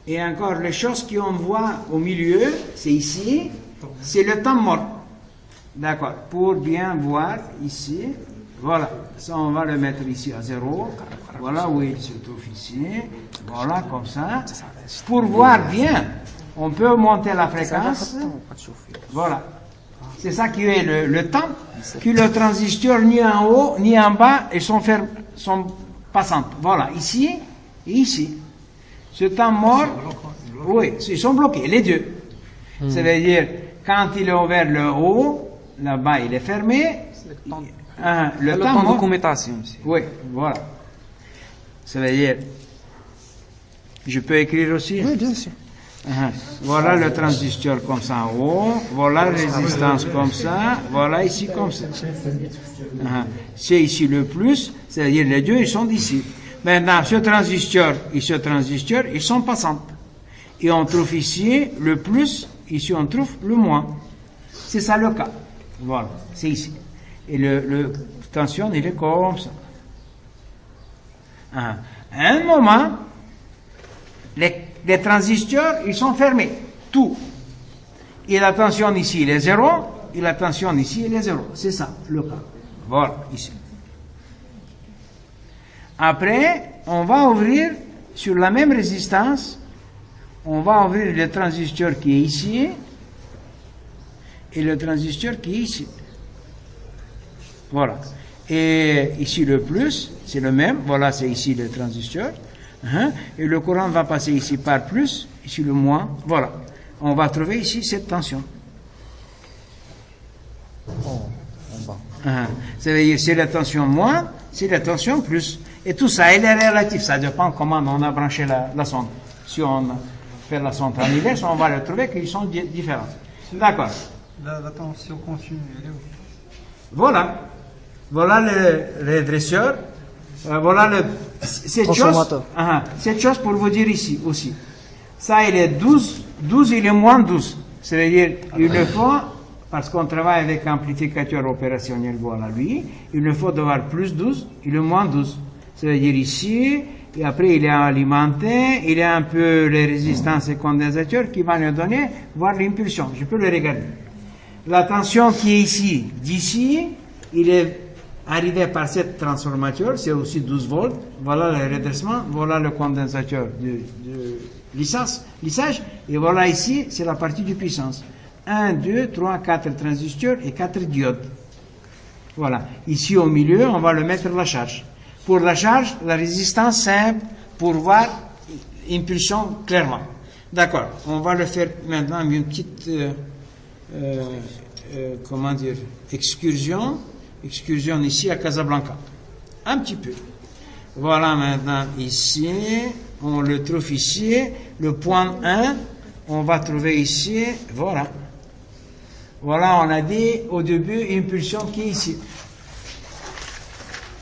Et encore, les choses qu'on voit au milieu, c'est ici, c'est le temps mort. D'accord. Pour bien voir ici, voilà. Ça, on va le mettre ici à 0. Voilà où il se trouve ici. Voilà, comme ça. Pour voir bien, on peut monter la fréquence. Voilà. C'est ça qui est le temps, que le transistor ni en haut ni en bas, ils sont passantes. Voilà, ici et ici. Ce temps mort, oui, ils sont bloqués, les deux. Ça veut dire, quand il est ouvert le haut, là-bas il est fermé. Le temps mort. Oui, voilà. Ça veut dire, je peux écrire aussi? Oui, bien sûr. Voilà le transistor comme ça en haut, voilà la résistance comme ça, voilà ici comme ça. C'est ici le plus, c'est-à-dire les deux ils sont d'ici. Maintenant, ce transistor et ce transistor, ils sont passants. Et on trouve ici le plus, ici on trouve le moins. C'est ça le cas. Voilà, c'est ici. Et le tension, il est comme ça. À un moment, les transistors, ils sont fermés. Tout. Et la tension ici, il est 0. Et la tension ici, il est 0. C'est ça, le cas. Voilà, ici. Après, on va ouvrir sur la même résistance, on va ouvrir le transistor qui est ici et le transistor qui est ici. Voilà. Et ici le plus, c'est le même. Voilà, c'est ici le transistor. Et le courant va passer ici par plus, ici le moins. Voilà. On va trouver ici cette tension. Ça veut dire c'est la tension moins, c'est la tension plus. Et tout ça, il est relatif. Ça dépend comment on a branché la sonde. Si on fait la sonde en inverse, on va le trouver qu'ils sont différents. D'accord. La tension continue, elle est où? Voilà. Voilà le dresseur. Voilà cette chose pour vous dire ici aussi. Ça, il est 12, il est moins 12. C'est-à-dire, il le faut, parce qu'on travaille avec amplificateur opérationnel, voilà lui, il le faut d'avoir plus 12 et le moins 12. C'est-à-dire ici, et après il est alimenté, il y a un peu les résistances et condensateurs qui vont nous donner, voir l'impulsion. Je peux le regarder. La tension qui est ici, d'ici, il est arrivé par cette transformateur, c'est aussi 12 volts. Voilà le redressement, voilà le condensateur de lissage, et voilà ici, c'est la partie de puissance. 1, 2, 3, 4 transistors et 4 diodes. Voilà. Ici au milieu, on va le mettre la charge. Pour la charge, la résistance simple, pour voir impulsion clairement. D'accord. On va le faire maintenant une petite, excursion ici à Casablanca. Un petit peu. Voilà maintenant ici, on le trouve ici, le point 1, on va trouver ici, voilà. Voilà, on a dit au début impulsion qui est ici.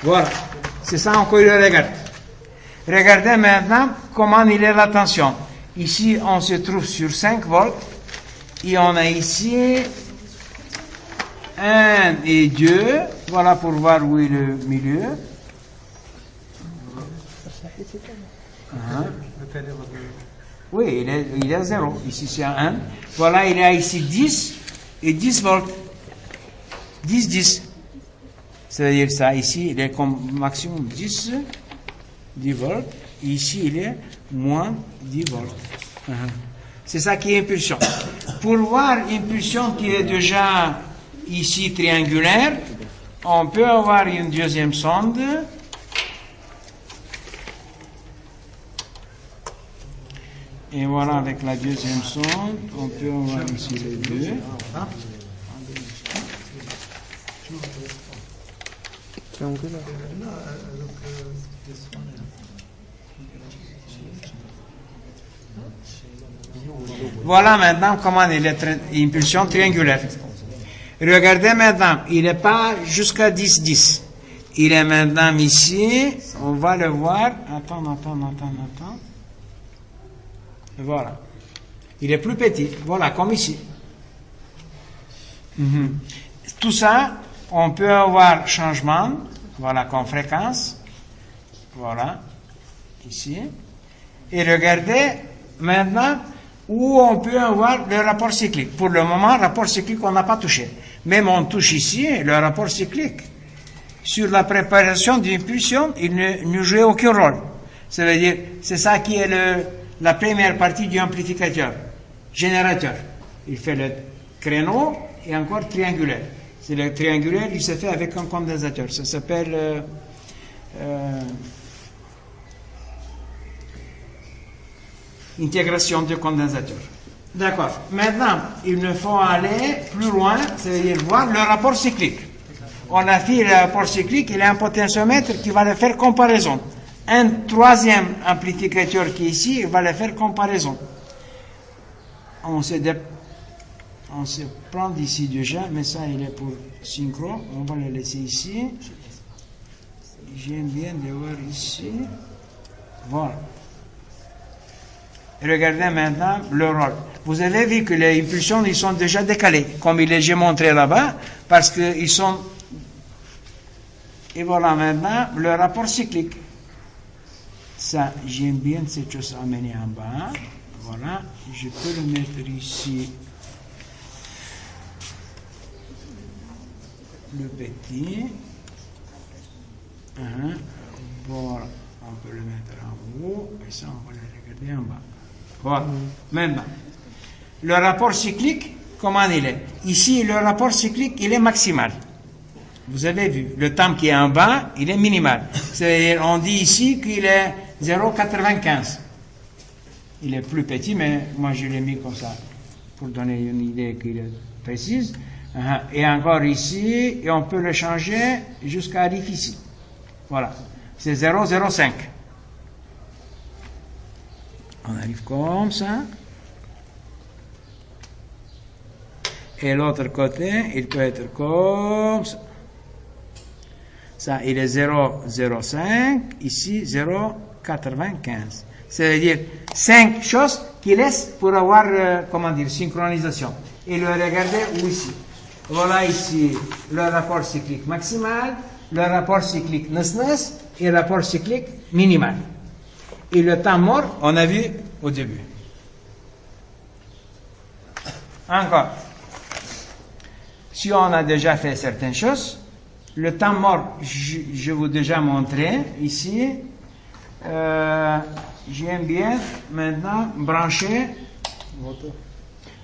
Voilà. C'est ça encore le regarde. Regardez maintenant comment il est la tension. Ici, on se trouve sur 5 volts et on a ici 1 et 2. Voilà pour voir où est le milieu. Oui, il est à 0. Ici, c'est à 1. Voilà, il y a ici 10 et 10 volts. 10. C'est-à-dire ça, ici, il est comme maximum 10 volts. Ici, il est moins 10 volts. C'est ça qui est impulsion. Pour voir impulsion qui est déjà ici triangulaire, on peut avoir une deuxième sonde. Et voilà, avec la deuxième sonde, on peut avoir ici les deux. Voilà maintenant comment il est impulsion triangulaire. Regardez maintenant, il n'est pas jusqu'à 10. Il est maintenant ici, on va le voir. Attends. Voilà. Il est plus petit, voilà, comme ici. Tout ça, on peut avoir changement, voilà, comme fréquence, voilà, ici, et regardez maintenant où on peut avoir le rapport cyclique. Pour le moment, rapport cyclique, on n'a pas touché. Même on touche ici le rapport cyclique. Sur la préparation d'une pulsion, il ne joue aucun rôle. Ça veut dire, c'est ça qui est la première partie du amplificateur, générateur. Il fait le créneau et encore triangulaire. C'est le triangulaire, il se fait avec un condensateur. Ça s'appelle intégration de condensateur. D'accord. Maintenant, il nous faut aller plus loin, c'est-à-dire voir le rapport cyclique. On a fait le rapport cyclique, il y a un potentiomètre qui va le faire comparaison. Un troisième amplificateur qui est ici, il va le faire comparaison. On se prend d'ici déjà, mais ça, il est pour synchro. On va le laisser ici. J'aime bien de voir ici. Voilà. Regardez maintenant le rôle. Vous avez vu que les impulsions, ils sont déjà décalées, comme j'ai montré là-bas, parce qu'ils sont... Et voilà maintenant le rapport cyclique. Ça, j'aime bien cette chose amenée en bas. Voilà, je peux le mettre ici. Le petit. Voilà, on peut le mettre en haut. Et ça, on va le regarder en bas. Voilà. Maintenant, le rapport cyclique, comment il est? Ici, le rapport cyclique, il est maximal. Vous avez vu, le temps qui est en bas, il est minimal. C'est-à-dire, on dit ici qu'il est 0,95. Il est plus petit, mais moi je l'ai mis comme ça, pour donner une idée qu'il est précise. Et encore ici, et on peut le changer jusqu'à ici. Voilà, c'est 0,05. On arrive comme ça. Et l'autre côté, il peut être comme ça. Ça, il est 0,05, ici 0,95. C'est-à-dire 5 choses qui laissent pour avoir, synchronisation. Et le regarder où ici. Voilà ici le rapport cyclique maximal, le rapport cyclique NES et le rapport cyclique minimal. Et le temps mort, on a vu au début. Encore. Si on a déjà fait certaines choses, le temps mort, je vous ai déjà montré ici. J'aime bien maintenant brancher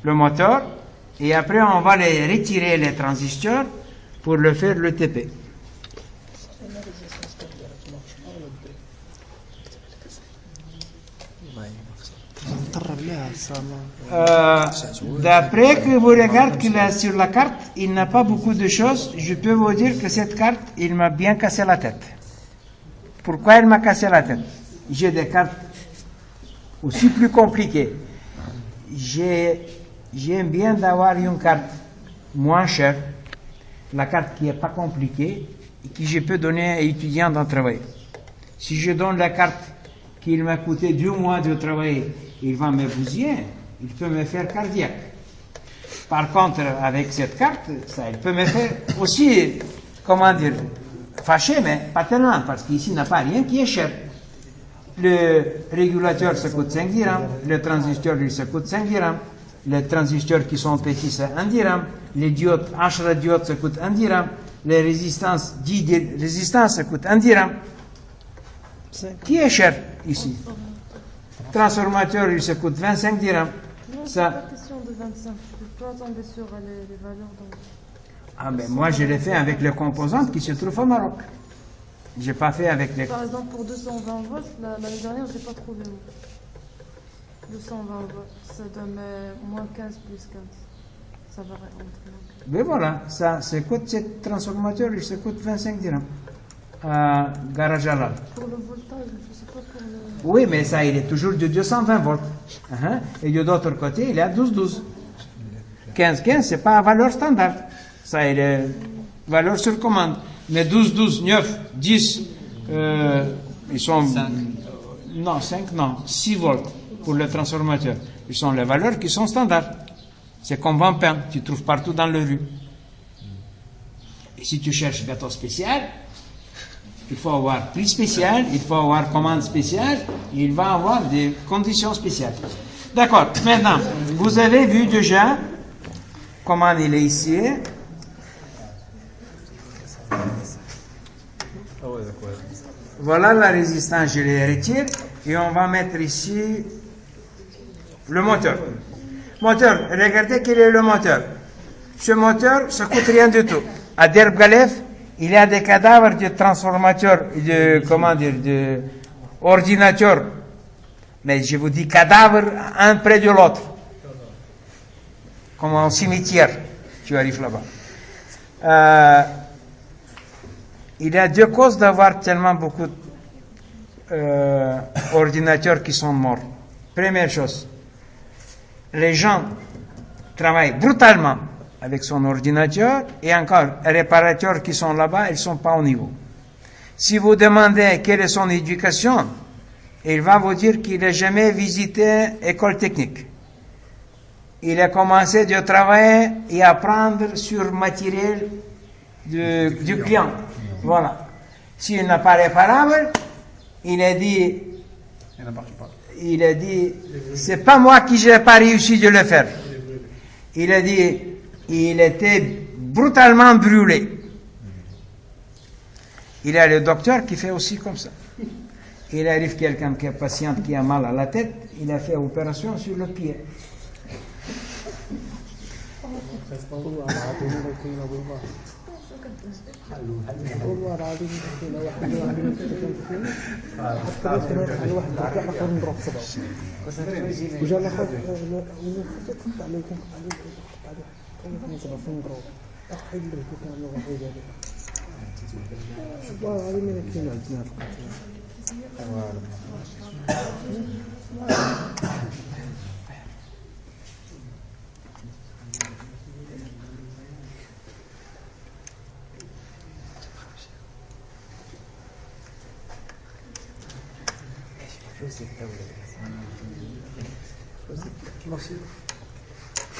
le moteur et après on va les retirer les transistors pour le faire le TP. D'après que vous regardez que sur la carte, il n'a pas beaucoup de choses, je peux vous dire que cette carte, il m'a bien cassé la tête. Pourquoi il m'a cassé la tête? J'ai des cartes aussi plus compliquées. J'aime bien d'avoir une carte moins chère, la carte qui n'est pas compliquée, et que je peux donner à l'étudiant dans le travail. Si je donne la carte qui m'a coûté 2 mois de travail, il va me bousiller, il peut me faire cardiaque. Par contre, avec cette carte, ça, il peut me faire aussi, fâché, mais pas tellement, parce qu'ici, il n'y a pas rien qui est cher. Le régulateur, ça coûte 5 dirhams, le transistor, ça coûte 5 dirhams, les transistors qui sont petits, c'est 1 dirham, les diodes, 10 diodes, ça coûte 1 dirham, les résistances, 10 résistances, ça coûte 1 dirham. Qui est cher ici? Transformateur, il se coûte 25 dirhams. Non, c'est Ça... pas question de 25. Je peux pas tomber sur les valeurs. Donc... Ah, mais moi, je l'ai fait avec les composantes qui se trouvent au Maroc. Je n'ai pas fait avec les... Par exemple, pour 220 volts, l'année dernière, je n'ai pas trouvé où. 220 volts, ça donne moins 15 plus 15. Ça va rentrer. Mais voilà, ça coûte, ce transformateur, il se coûte 25 dirhams. Garage Halal. Pour le voltage, je ne sais pas pour le... Oui, mais ça, il est toujours de 220 volts. Et de l'autre côté, il est à 12-12. 15-15, c'est pas valeur standard. Ça, il est valeur sur commande. Mais 12-12, 9, 10, ils sont... 5. Non, 5, non. 6 volts pour le transformateur. Ils sont les valeurs qui sont standards. C'est comme 20 pains, tu trouves partout dans le rue. Et si tu cherches gâteau spécial, il faut avoir prix spécial, il faut avoir commande spéciale, il va avoir des conditions spéciales. D'accord, maintenant, vous avez vu déjà comment il est ici. Voilà la résistance, je les retire et on va mettre ici le moteur. Moteur, regardez quel est le moteur. Ce moteur, ça coûte rien du tout. À Derb Galef, il y a des cadavres de transformateurs, de ordinateurs. Mais je vous dis cadavres un près de l'autre. Comme un cimetière. Tu arrives là-bas. Il y a deux causes d'avoir tellement beaucoup d'ordinateurs qui sont morts. Première chose, les gens travaillent brutalement avec son ordinateur et encore, les réparateurs qui sont là-bas, ils ne sont pas au niveau. Si vous demandez quelle est son éducation, il va vous dire qu'il n'a jamais visité école technique. Il a commencé de travailler et apprendre sur le matériel du client. Voilà. S'il n'a pas réparable, il a dit, c'est pas moi qui n'ai pas réussi de le faire. Il a dit, il était brutalement brûlé. Il y a le docteur qui fait aussi comme ça. Il arrive quelqu'un qui est patient, qui a mal à la tête, il a fait opération sur le pied.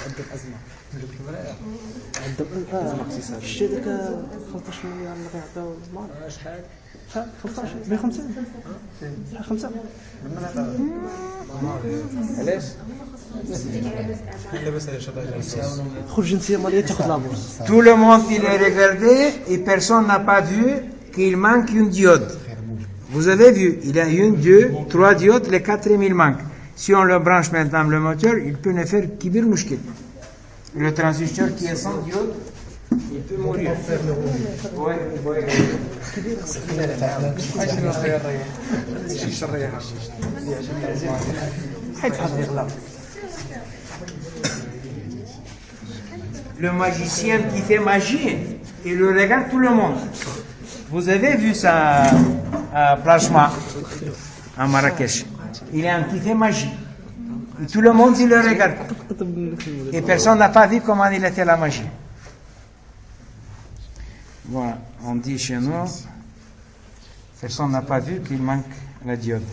عندك أزمة شتي داك 15 مليون اللي غيعطيو المال شحال 15 150 شحال 5 علاش خرج جنسية مالية تاخذ لابورس. Tout le monde il est regardé et personne n'a pas vu qu'il manque une diode. Vous avez vu, il y a une, deux, trois diodes, les quatrième il manque. Si on le branche maintenant le moteur, il peut ne faire kibir mouchkil. Le transistor qui est sans diode, il peut mourir. Le magicien qui fait magie, il le regarde tout le monde. Vous avez vu ça à Plachma, à Marrakech. Il est un qui fait magie. Et tout le monde il le regarde. Et personne n'a pas vu comment il a fait la magie. Voilà, on dit chez nous, personne n'a pas vu qu'il manque la diode.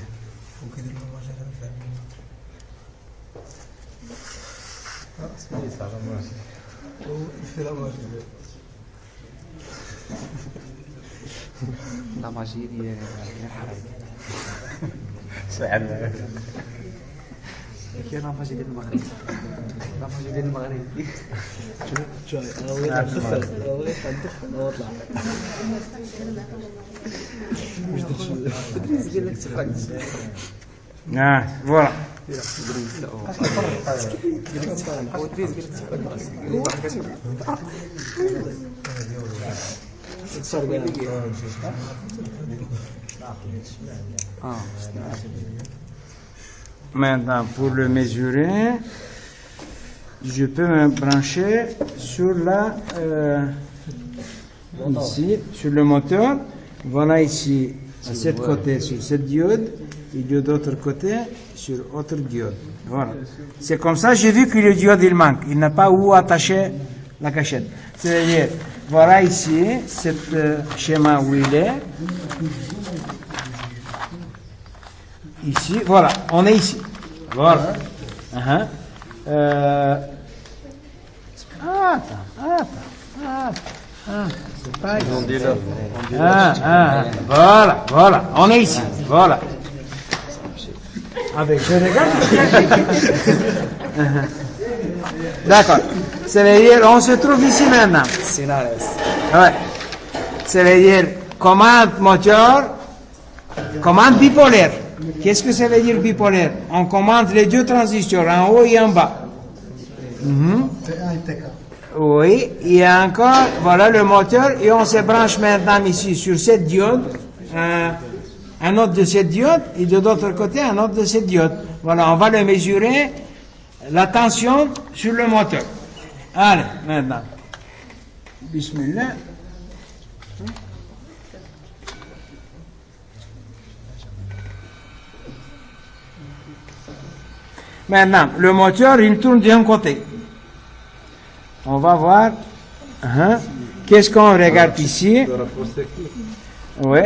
لا ماجي ديال الحرام سعد كاين لا ماجي ديال المغرب لا ماجي ديال المغرب شوف Ah, voilà. Maintenant, pour le mesurer, je peux me brancher sur la ici, sur le moteur. Voilà ici, à cet côté, sur cette diode, et de l'autre côté, sur autre diode. Voilà. C'est comme ça, j'ai vu que le diode, il manque. Il n'a pas où attacher la cachette. C'est-à-dire, voilà ici, ce schéma où il est. Ici, voilà, on est ici. Voilà. Attends. Ils ont dit là. Voilà, on est ici, voilà. Avec, je regarde. D'accord. Ça veut dire, on se trouve ici maintenant. Ouais. Ça veut dire, commande moteur, commande bipolaire. Qu'est-ce que ça veut dire bipolaire? On commande les deux transistors, en haut et en bas. Oui, il y a encore, voilà le moteur, et on se branche maintenant ici sur cette diode, un autre de cette diode, et de l'autre côté, un autre de cette diode. Voilà, on va le mesurer, la tension sur le moteur. Allez, maintenant. Bismillah. Maintenant, le moteur, il tourne d'un côté. On va voir. Qu'est-ce qu'on regarde ici? Oui.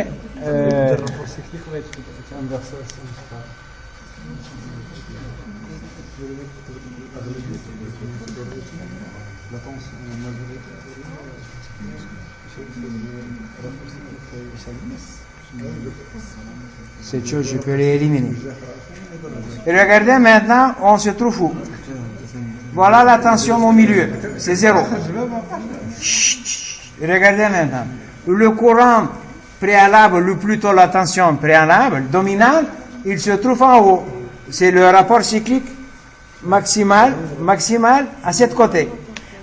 Cette chose, je peux l'éliminer. Et regardez maintenant, on se trouve où? Voilà la tension au milieu, c'est 0. Regardez maintenant. Le courant préalable, ou plutôt la tension préalable, dominante, il se trouve en haut. C'est le rapport cyclique maximal à cet côté.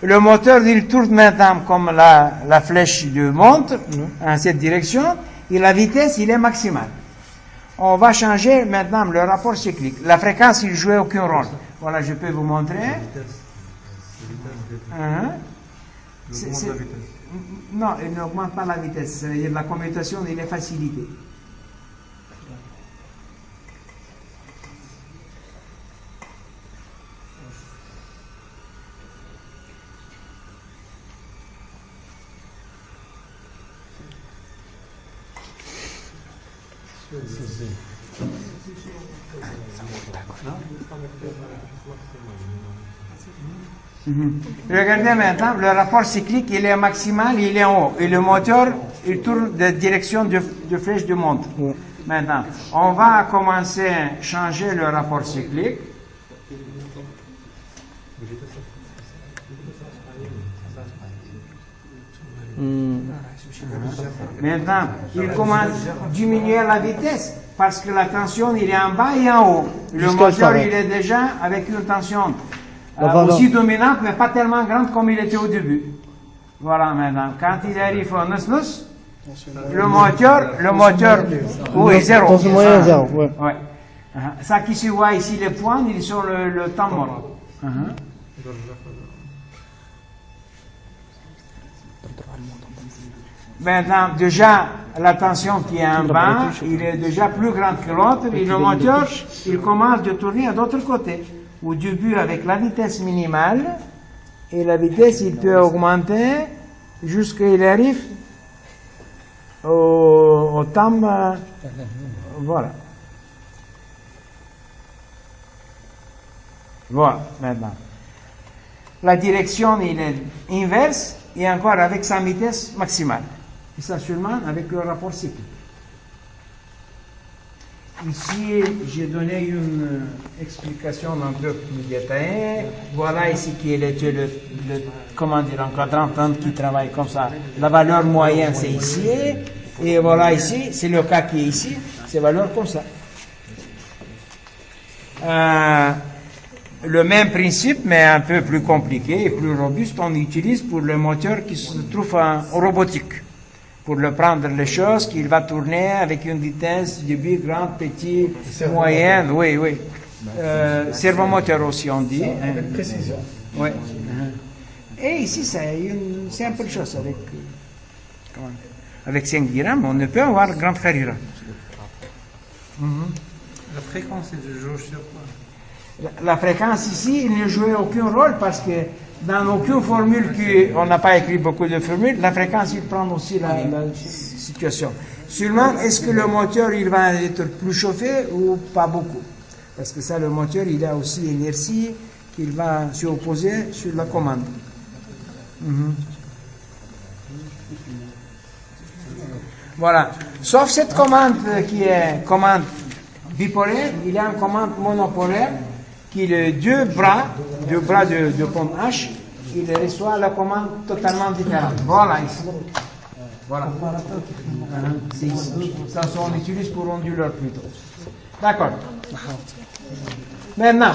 Le moteur, il tourne maintenant comme la flèche de montre, en cette direction, et la vitesse, il est maximale. On va changer maintenant le rapport cyclique. La fréquence, il ne joue aucun rôle. Voilà, je peux vous montrer. Non, il n'augmente pas la vitesse. C'est-à-dire la commutation, il est facilitée. Regardez maintenant, le rapport cyclique, il est maximal, il est en haut. Et le moteur, il tourne de direction de flèche de montre. Maintenant, on va commencer à changer le rapport cyclique. Maintenant, il commence à diminuer la vitesse parce que la tension, il est en bas et en haut. Le moteur, il est déjà avec une tension aussi dominante, mais pas tellement grande comme il était au début. Voilà maintenant. Quand il arrive au nous, le moteur, oui, 0. Tension moyenne, 0, ouais. Ouais. Ça qui se voit ici, les points, ils sont le temps mort. Maintenant, déjà, la tension qui est en bas, il est déjà plus grande que l'autre, et le moteur, il commence de tourner à l'autre côté. Au début, avec la vitesse minimale, et la vitesse, il peut augmenter jusqu'à il arrive au temps, voilà. Voilà, maintenant. La direction, il est inverse, et encore avec sa vitesse maximale. Et ça seulement avec le rapport cyclique. Ici, j'ai donné une explication un peu plus détaillée. Voilà ici qui est comment dire, un quadrant qui travaille comme ça. La valeur moyenne, c'est ici. Et voilà ici, c'est le cas qui est ici. C'est valeur comme ça. Le même principe, mais un peu plus compliqué et plus robuste, on utilise pour le moteur qui se trouve en robotique. Pour le prendre les choses, qu'il va tourner avec une vitesse début, grande, petit, moyenne, oui. Servomoteur aussi, on dit. Avec précision. Oui. Et ici, c'est une simple chose. Avec 5 dirhams, on ne peut avoir grande carrière. La fréquence, c'est de jauge sur quoi? La fréquence ici, il ne joue aucun rôle parce que dans aucune formule, on n'a pas écrit beaucoup de formules, la fréquence, il prend aussi la situation. Seulement, est-ce que le moteur, il va être plus chauffé ou pas beaucoup? Parce que ça, le moteur, il a aussi l'énergie qu'il va s'opposer sur la commande. Voilà. Sauf cette commande qui est commande bipolaire, il y a une commande monopolaire qui est deux bras de pomme H, il reçoit la commande totalement différente. Voilà ici. Voilà. C'est ici. Ça, on utilise pour onduleur plutôt. D'accord. Maintenant,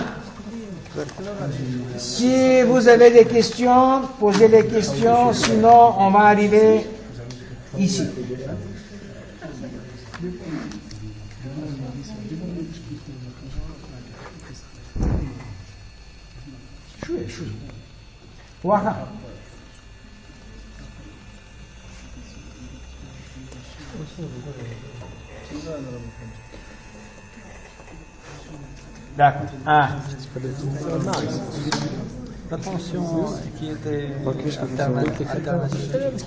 si vous avez des questions, posez les questions, sinon on va arriver ici. Voilà. D'accord. Ah. La tension qui était alternative.